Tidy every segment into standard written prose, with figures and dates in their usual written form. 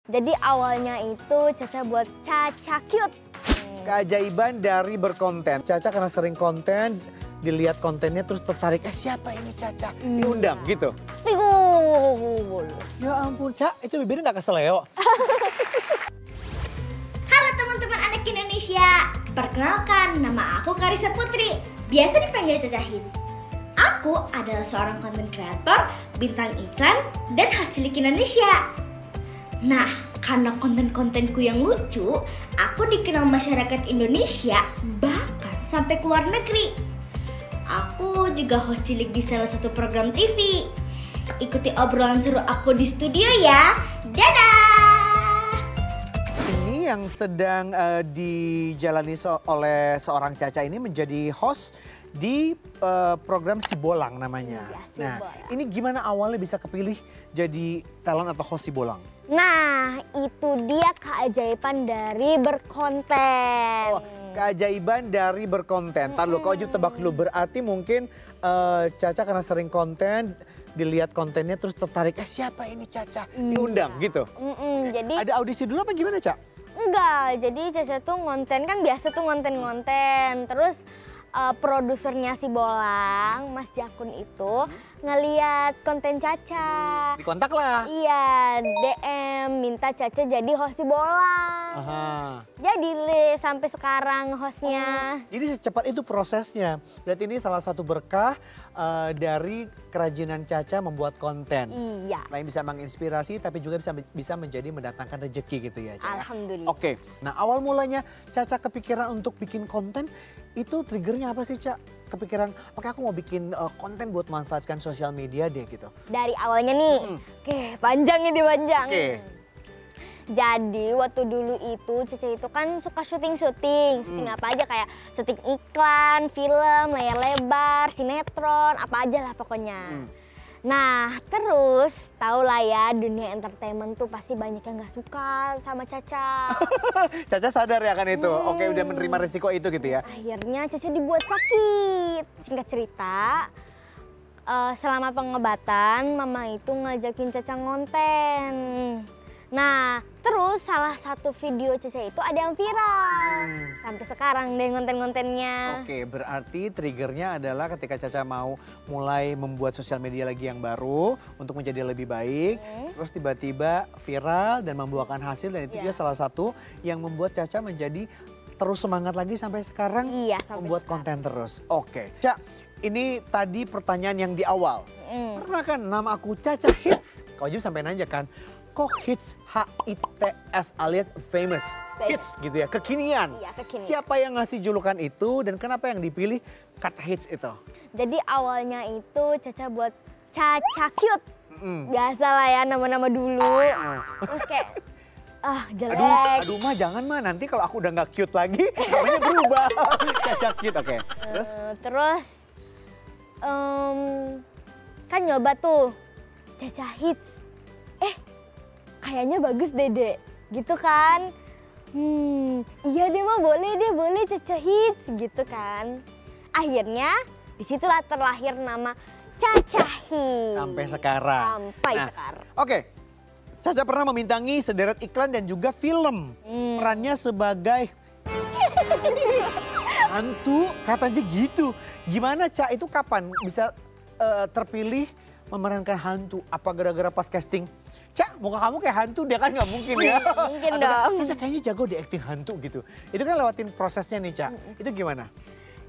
Jadi awalnya itu Caca buat Caca Cute. Keajaiban dari berkonten. Caca karena sering konten, dilihat kontennya terus tertarik. Siapa ini Caca? Diundang gitu. Ya ampun, Cak, itu bibirnya gak keseleo. Halo teman-teman anak Indonesia. Perkenalkan, nama aku Karissa Putri. Biasa dipanggil Caca Hits. Aku adalah seorang konten kreator, bintang iklan, dan host cilik Indonesia. Nah, karena konten-kontenku yang lucu, aku dikenal masyarakat Indonesia bahkan sampai ke luar negeri. Aku juga host cilik di salah satu program TV. Ikuti obrolan seru aku di studio ya. Dadah! Ini yang sedang dijalani oleh seorang Caca ini menjadi host di program Sibolang namanya. Iya, Nah, Sibolang. ini gimana awalnya bisa kepilih jadi talent atau host Sibolang? Nah, itu dia keajaiban dari berkonten. Oh, keajaiban dari berkonten. Ntar dulu, kau juga tebak dulu. Berarti mungkin Caca karena sering konten, dilihat kontennya terus tertarik. Siapa ini Caca? Diundang gitu. Jadi Ada audisi dulu apa gimana, Cak? enggak, jadi Caca tuh ngonten kan biasa tuh ngonten-ngonten. Terus produsernya Sibolang, Mas Jakun itu ngeliat konten Caca. Dikontak lah. Iya, DM minta Caca jadi host Sibolang. Aha. Jadi sampai sekarang hostnya. Jadi secepat itu prosesnya. Berarti ini salah satu berkah dari kerajinan Caca membuat konten. Iya, Selain bisa menginspirasi, tapi juga bisa menjadi mendatangkan rezeki gitu ya, Caca. alhamdulillah. Oke, nah awal mulanya Caca kepikiran untuk bikin konten, itu triggernya apa sih, Cak? Kepikiran, oke aku mau bikin konten buat manfaatkan sosial media deh gitu. Dari awalnya nih, oke panjang ini panjang. Oke. Jadi waktu dulu itu Caca itu kan suka syuting apa aja kayak syuting iklan, film, layar lebar, sinetron, apa aja lah pokoknya. Nah terus tau lah ya dunia entertainment tuh pasti banyak yang gak suka sama Caca. Caca sadar ya kan itu, oke udah menerima risiko itu gitu ya. Akhirnya Caca dibuat sakit. Singkat cerita, selama pengobatan mama itu ngajakin Caca ngonten. Nah, terus salah satu video Caca itu ada yang viral. Sampai sekarang deh ngonten-ngontennya. Oke, berarti triggernya adalah ketika Caca mau mulai membuat sosial media lagi yang baru untuk menjadi lebih baik. Terus tiba-tiba viral dan membuahkan hasil dan itu juga salah satu yang membuat Caca menjadi terus semangat lagi sampai sekarang Iya, sampai membuat sekarang. konten terus. Oke, Cak, ini tadi pertanyaan yang di awal. Pernah kan nama aku Caca Hits? Kau juga sampai nanya kan, kok hits HITS alias famous? Hits gitu ya, kekinian. Iya, kekinian. Siapa yang ngasih julukan itu dan kenapa yang dipilih kata hits itu? Jadi awalnya itu Caca buat Caca Cute. Biasa lah ya nama-nama dulu. Terus kayak, jelek. Aduh mah jangan mah, nanti kalau aku udah nggak cute lagi namanya berubah. Caca cute, oke. Terus kan nyoba tuh Caca Hits. Kayaknya bagus deh, Dek. Gitu kan. Iya deh mah boleh Caca Hits gitu kan. Akhirnya disitulah terlahir nama Caca Hits. Sampai sekarang. Sampai sekarang. Oke, Caca pernah memintangi sederet iklan dan juga film. Perannya sebagai hantu, katanya gitu. Gimana Ca, itu kapan bisa terpilih memerankan hantu? Apa gara-gara pas casting? Cak, muka kamu kayak hantu, dia kan nggak mungkin ya. Mungkin Atau kan, dong. Caca kayaknya jago di acting hantu gitu. Itu kan lewatin prosesnya nih Cak, itu gimana?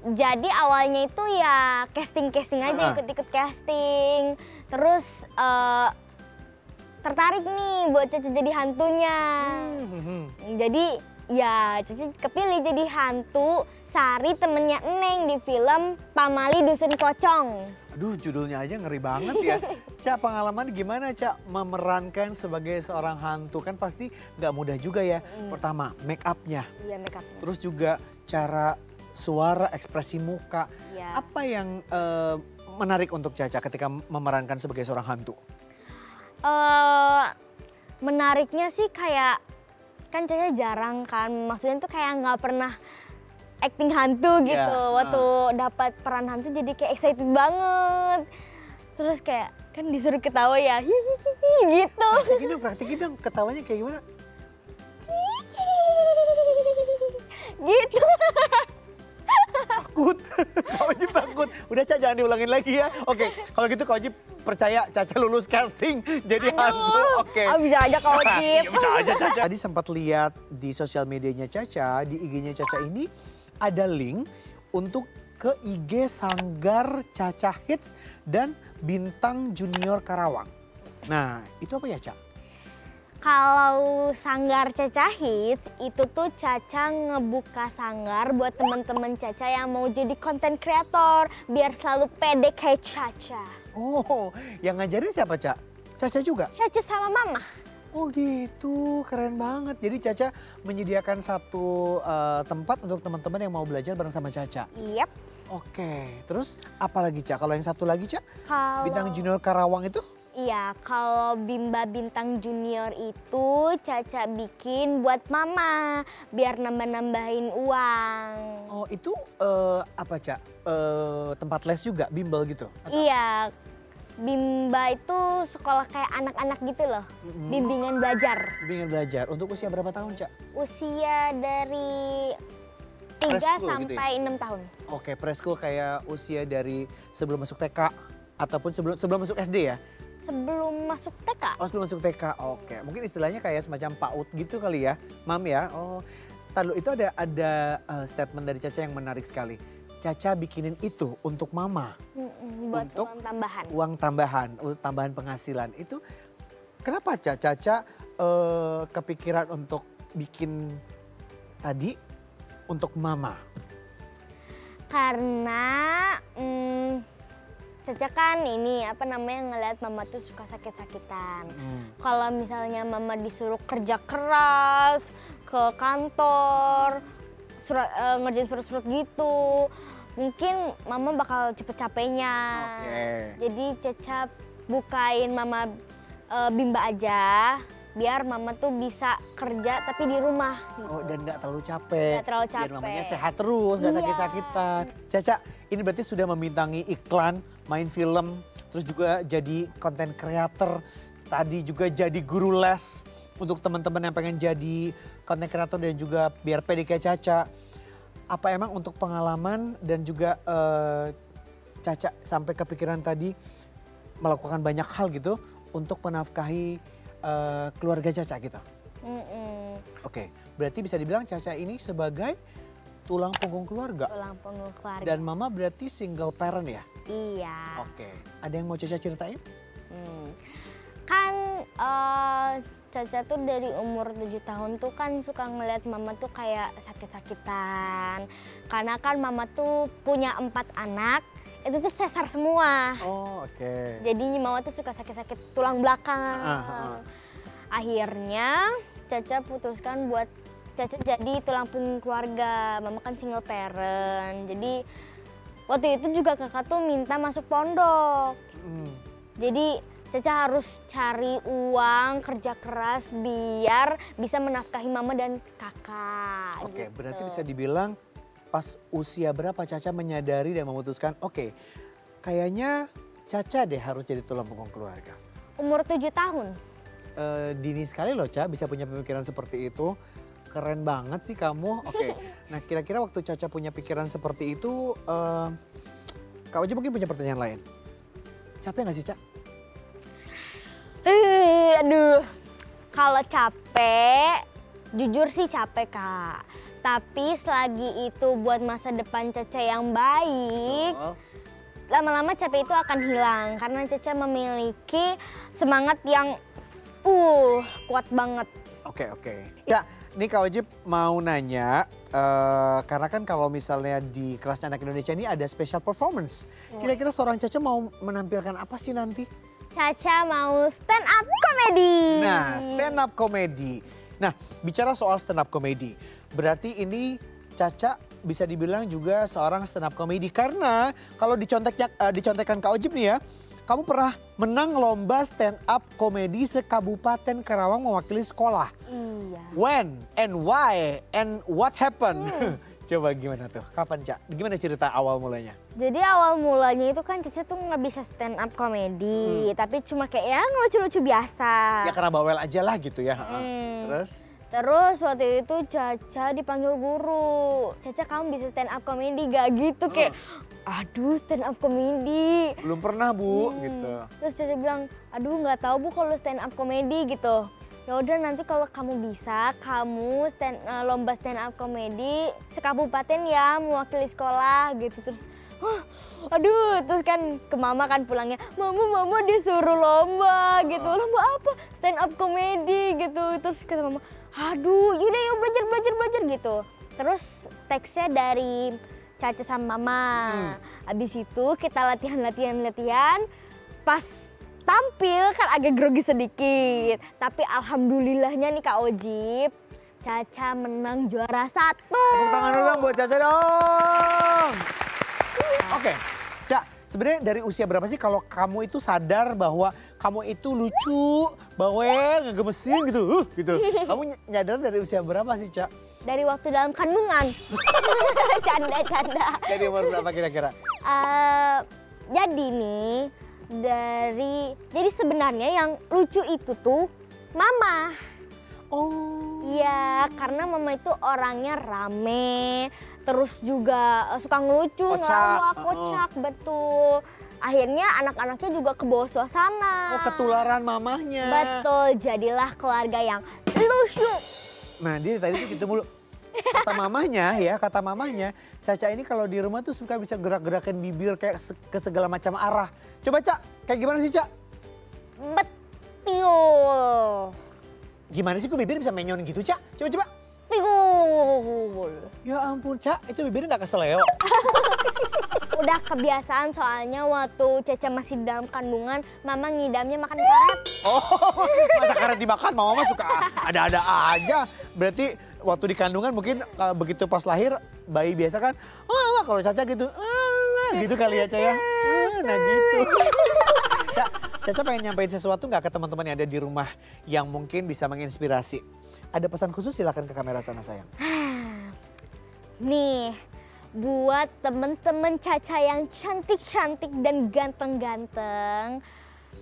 Jadi awalnya itu ya casting-casting aja, ikut-ikut casting. Terus tertarik nih buat Caca jadi hantunya. Jadi ya Caca kepilih jadi hantu Sari temennya Neng di film Pamali Dusun Pocong. Aduh judulnya aja ngeri banget ya. Cak, pengalaman gimana Cak memerankan sebagai seorang hantu? Kan pasti nggak mudah juga ya. Pertama make upnya, Iya, make upnya. terus juga cara suara, ekspresi muka. Iya. Apa yang menarik untuk Caca ketika memerankan sebagai seorang hantu? Menariknya sih kayak, kan Caca jarang kan, maksudnya tuh kayak nggak pernah acting hantu gitu. Iya, Waktu dapat peran hantu jadi kayak excited banget. Terus kayak kan disuruh ketawa ya, hihihi gitu. Praktekin dong, ketawanya kayak gimana? Gitu. Takut, Kak Ojib takut. Udah Ca, jangan diulangin lagi ya. Oke, kalau gitu Kak Ojib percaya Caca lulus casting jadi hantu. Oke. Oh, bisa aja Kak Ojib. Iya, bisa aja Caca. Tadi sempat lihat di sosial medianya Caca, di IG-nya Caca ini ada link untuk ke IG Sanggar Caca Hits dan Bintang Junior Karawang. Nah, itu apa ya, Ca? Kalau Sanggar Caca Hits itu tuh Caca ngebuka sanggar buat temen-temen Caca yang mau jadi content creator biar selalu pede kayak Caca. Oh, yang ngajarin siapa, Ca? Caca juga? Caca sama Mama. Oh gitu, keren banget. Jadi Caca menyediakan satu tempat untuk teman-teman yang mau belajar bareng sama Caca. Yep. Oke, terus apa lagi, Ca? Kalau yang satu lagi, Ca? Kalau Bintang Junior Karawang itu? Iya, kalau Bimba Bintang Junior itu Caca bikin buat Mama biar nambah-nambahin uang. Oh, itu apa, Ca? Tempat les juga, bimbel gitu? Atau? Iya, Bimba itu sekolah kayak anak-anak gitu loh, bimbingan belajar. Bimbingan belajar. Untuk usia berapa tahun, Ca? Usia dari 3 Preschool sampai gitu 6 tahun. Oke, preschool kayak usia dari sebelum masuk TK ataupun sebelum masuk SD ya? Sebelum masuk TK. Oh, sebelum masuk TK. Oke, mungkin istilahnya kayak semacam PAUD gitu kali ya, Mam ya. Oh, lalu itu ada statement dari Caca yang menarik sekali. Caca bikinin itu untuk Mama. Buat Untuk uang tambahan. Uang tambahan, tambahan penghasilan. Itu kenapa Caca kepikiran untuk bikin tadi untuk Mama? Karena Caca kan ini ngeliat Mama tuh suka sakit-sakitan. Kalau misalnya Mama disuruh kerja keras ke kantor, ngerjain surat-surat gitu, mungkin Mama bakal cepet capeknya. Jadi Caca bukain Mama Bimba aja, biar Mama tuh bisa kerja tapi di rumah. Gitu. Oh, dan nggak terlalu capek. Nggak terlalu capek. Biar Mamanya sehat terus, nggak sakit-sakitan. Caca, ini berarti sudah memintangi iklan, main film, terus juga jadi content creator. Tadi juga jadi guru les untuk teman-teman yang pengen jadi content creator dan juga biar pede kayak Caca. Apa emang untuk pengalaman dan juga Caca sampai kepikiran tadi melakukan banyak hal gitu untuk menafkahi keluarga Caca gitu? Oke, berarti bisa dibilang Caca ini sebagai tulang punggung keluarga. Tulang punggung keluarga. Dan Mama berarti single parent ya? Iya. Oke, ada yang mau Caca ceritain? Kan Caca tuh dari umur 7 tahun tuh kan suka ngeliat Mama tuh kayak sakit-sakitan. Karena kan Mama tuh punya 4 anak, itu tuh sesar semua. Oh, oke. Jadi Mama tuh suka sakit-sakit tulang belakang. Akhirnya Caca putuskan buat Caca jadi tulang punggung keluarga. Mama kan single parent. Jadi waktu itu juga kakak tuh minta masuk pondok. Jadi Caca harus cari uang, kerja keras biar bisa menafkahi Mama dan kakak. Oke, gitu. berarti bisa dibilang pas usia berapa Caca menyadari dan memutuskan, oke, kayaknya Caca deh harus jadi tulang punggung keluarga. Umur 7 tahun. Dini sekali loh Ca, bisa punya pemikiran seperti itu. Keren banget sih kamu. Oke, nah kira-kira waktu Caca punya pikiran seperti itu, Kak Oji mungkin punya pertanyaan lain. Capek gak sih, Ca? Aduh, kalau capek, jujur sih capek Kak. Tapi selagi itu buat masa depan Caca yang baik, lama-lama capek itu akan hilang. Karena Caca memiliki semangat yang kuat banget. Oke. Ya, nih Kak Ojib mau nanya, karena kan kalau misalnya di kelasnya Anak Indonesia ini ada special performance. Kira-kira seorang Caca mau menampilkan apa sih nanti? Caca mau stand up comedy. Nah, stand up comedy. Nah, bicara soal stand up comedy, berarti ini Caca bisa dibilang juga seorang stand up comedy. Karena kalau dicontekkan Kak Ojib nih ya, kamu pernah menang lomba stand up comedy se-Kabupaten Karawang mewakili sekolah. Iya. When and why and what happened? Coba gimana tuh? Kapan, Ca? Gimana cerita awal mulanya? Jadi awal mulanya itu kan Caca tuh nggak bisa stand up comedy, tapi cuma kayak ya lucu-lucu biasa. Ya karena bawel aja lah gitu ya. Terus waktu itu Caca dipanggil guru. Caca, kamu bisa stand up comedy gak gitu? Kayak aduh, stand up comedy. Belum pernah, Bu, gitu. Terus Caca bilang, aduh nggak tahu Bu kalau stand up comedy gitu. Ya udah, nanti kalau kamu bisa, kamu lomba stand up comedy sekabupaten ya, mewakili sekolah gitu. Terus aduh, terus kan ke mama kan pulangnya, mama disuruh lomba gitu. Lomba apa? Stand up comedy gitu. Terus kata mama, aduh yaudah yuk belajar gitu. Terus teksnya dari Caca sama mama. Abis itu kita latihan. Pas tampil kan agak grogi sedikit. Tapi alhamdulillahnya nih Kak Ojib, Caca menang juara 1. Tepuk tangan dong buat Caca dong. Oke, Ca, sebenarnya dari usia berapa sih kalau kamu itu sadar bahwa kamu itu lucu, bawel, ngegemesin gitu, gitu. Kamu nyadar dari usia berapa sih, Ca? Dari waktu dalam kandungan. Canda. Dari umur berapa kira-kira? Jadi nih, jadi sebenarnya yang lucu itu tuh mama. Oh. Iya, karena mama itu orangnya rame, terus juga suka ngelucu, ngelawak, kocak, betul. Akhirnya anak-anaknya juga kebawa suasana. Oh, ketularan mamahnya. Betul, jadilah keluarga yang lucu. Nah, dia tadi tuh gitu mulu. Kata mamahnya, Caca ini kalau di rumah tuh suka bisa gerak-gerakin bibir kayak ke segala macam arah. Coba, Ca, kayak gimana sih, Ca? Betul. Gimana sih kok bibir bisa menyon gitu, Ca? Coba. Betul. Ya ampun, Ca, itu bibirnya gak keseleo. Udah kebiasaan soalnya waktu Caca masih dalam kandungan, mama ngidamnya makan karet. Oh, masa karet dimakan, mama suka ada-ada aja. Berarti waktu di kandungan mungkin begitu pas lahir, bayi biasa kan, kalau Caca gitu, gitu kali ya, Ca ya. Nah gitu. Caca pengen nyampein sesuatu nggak ke teman-teman yang ada di rumah yang mungkin bisa menginspirasi? Ada pesan khusus, silakan ke kamera sana sayang. Nih, buat temen-temen Caca yang cantik-cantik dan ganteng-ganteng,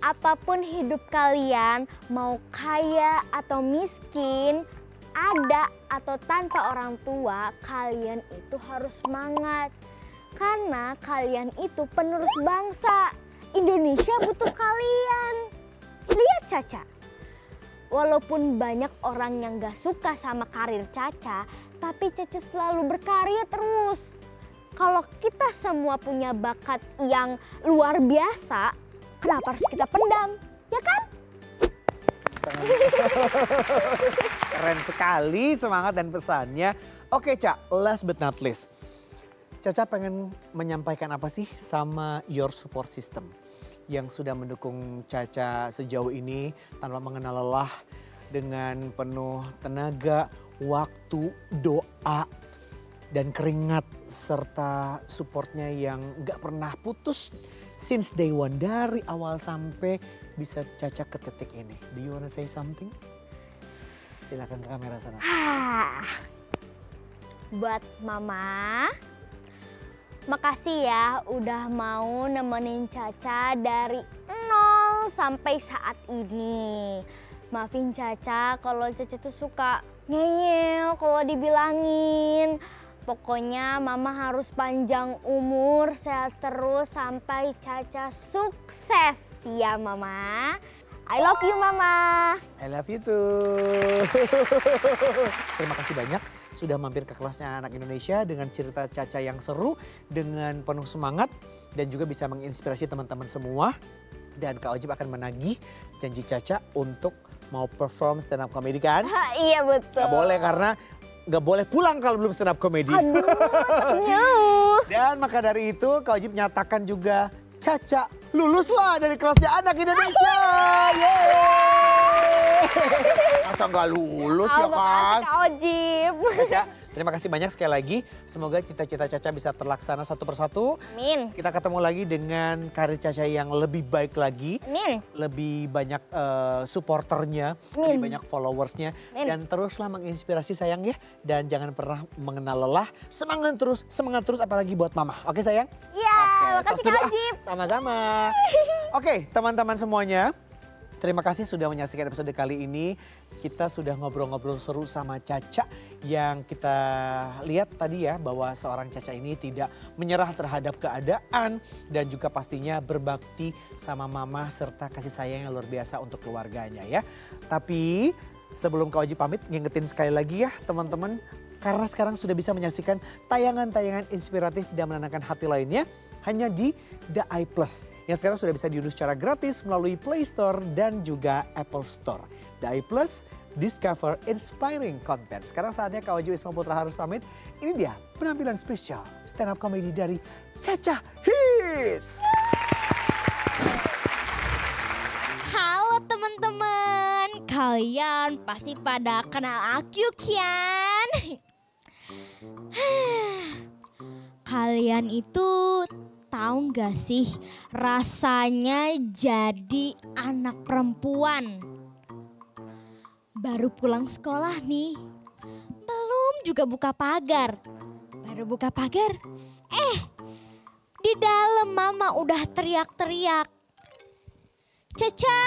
apapun hidup kalian, mau kaya atau miskin, ada atau tanpa orang tua, kalian itu harus semangat. Karena kalian itu penerus bangsa. Indonesia butuh kalian. Lihat Caca. Walaupun banyak orang yang gak suka sama karir Caca, tapi Caca selalu berkarya terus. Kalau kita semua punya bakat yang luar biasa, kenapa harus kita pendam? Ya kan? Keren sekali semangat dan pesannya. Oke, Ca, last but not least. Caca pengen menyampaikan apa sih sama your support system yang sudah mendukung Caca sejauh ini tanpa mengenal lelah, dengan penuh tenaga, waktu, doa, dan keringat serta supportnya yang gak pernah putus since day one, dari awal sampai bisa Caca ke titik ini. Do you wanna say something? Silakan ke kamera sana. Buat mama, makasih ya udah mau nemenin Caca dari nol sampai saat ini. Maafin Caca kalau Caca tuh suka ngeyel kalau dibilangin. Pokoknya mama harus panjang umur, sehat terus sampai Caca sukses ya mama. I love you mama. I love you too. Terima kasih banyak sudah mampir ke kelasnya Anak Indonesia dengan cerita Caca yang seru, dengan penuh semangat dan juga bisa menginspirasi teman-teman semua. Dan Kak Ojib akan menagih janji Caca untuk mau perform stand up comedy kan? Iya betul. Gak boleh karena gak boleh pulang kalau belum stand up comedy. Dan maka dari itu Kak Ojib nyatakan juga Caca luluslah dari kelasnya Anak Indonesia. Yeay! Masa nggak lulus ya kan? Kak Ojib. Caca, terima kasih banyak sekali lagi. Semoga cita-cita Caca bisa terlaksana satu persatu. Amin. Kita ketemu lagi dengan karir Caca yang lebih baik lagi. Amin. Lebih banyak supporternya, Amin. lebih banyak followersnya. Amin. Dan teruslah menginspirasi sayang ya. Dan jangan pernah mengenal lelah. Semangat terus apalagi buat mama. Oke sayang? Iya, Oke, makasih tos Kak dulu, ah. Ojib. Sama-sama. Oke, teman-teman semuanya. Terima kasih sudah menyaksikan episode kali ini. Kita sudah ngobrol-ngobrol seru sama Caca yang kita lihat tadi ya bahwa seorang Caca ini tidak menyerah terhadap keadaan dan juga pastinya berbakti sama mama serta kasih sayang yang luar biasa untuk keluarganya ya. Tapi sebelum Kak Ojib pamit ngingetin sekali lagi ya teman-teman. Karena sekarang sudah bisa menyaksikan tayangan-tayangan inspiratif dan menenangkan hati lainnya hanya di The Eye Plus. Yang sekarang sudah bisa diunduh secara gratis melalui Play Store dan juga Apple Store. The Eye Plus, discover inspiring content. Sekarang saatnya Kak Ojib Wisma Putra harus pamit. Ini dia penampilan spesial stand up comedy dari Caca Hits. Halo teman-teman, kalian pasti pada kenal aku kan? Kalian itu tahu gak sih rasanya jadi anak perempuan? Baru pulang sekolah nih, belum juga buka pagar. Baru buka pagar, di dalam mama udah teriak-teriak. Caca,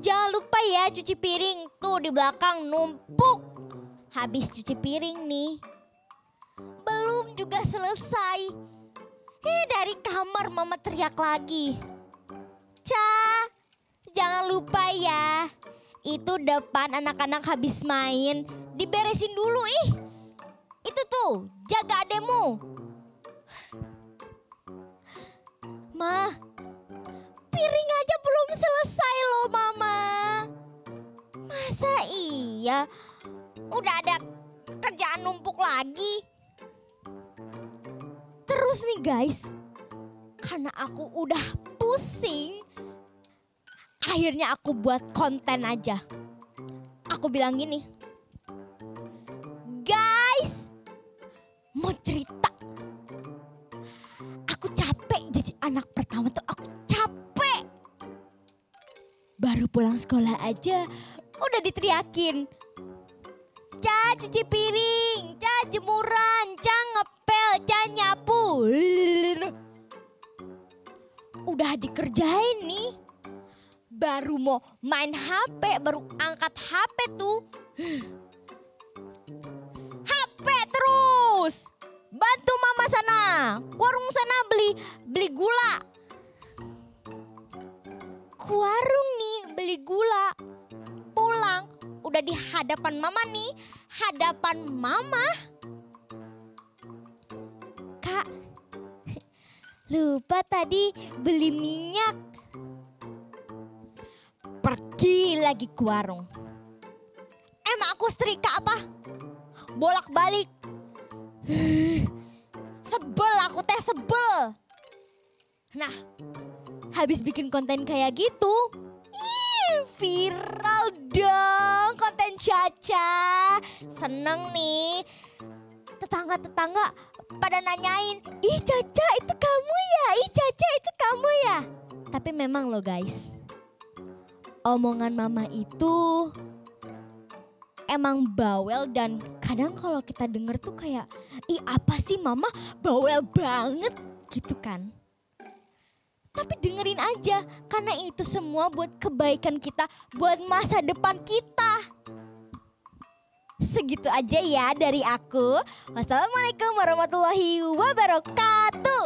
jangan lupa ya cuci piring. Tuh di belakang numpuk. Habis cuci piring nih. Belum juga selesai. Dari kamar mama teriak lagi. Ca, jangan lupa ya. Itu depan anak-anak habis main. Diberesin dulu Itu tuh, jaga ademu. Ma, piring aja belum selesai loh mama. Masa iya? Udah ada kerjaan numpuk lagi. Terus nih guys, karena aku udah pusing, akhirnya aku buat konten aja. Aku bilang gini, guys, mau cerita. Aku capek jadi anak pertama tuh, aku capek. Baru pulang sekolah aja udah diteriakin. Ca cuci piring, Ca jemuran, Ca ngepel, Ca nyapu. Udah dikerjain nih. Baru mau main HP, baru angkat HP tuh. HP terus. Bantu mama sana, warung sana beli gula. Ke warung nih beli gula. Pulang udah di hadapan mama nih, hadapan mama. Kak, lupa tadi beli minyak. Pergi lagi ke warung. Emang aku setrika apa? Bolak-balik. Sebel aku teh sebel. Nah, habis bikin konten kayak gitu, viral dong konten Caca. Seneng nih. Tetangga-tetangga pada nanyain, ih Caca itu kamu ya, ih Caca itu kamu ya. Tapi memang loh guys, omongan mama itu emang bawel dan kadang kalau kita denger tuh kayak, ih apa sih mama bawel banget gitu kan. Tapi dengerin aja, karena itu semua buat kebaikan kita, buat masa depan kita. Segitu aja ya dari aku. Wassalamualaikum warahmatullahi wabarakatuh.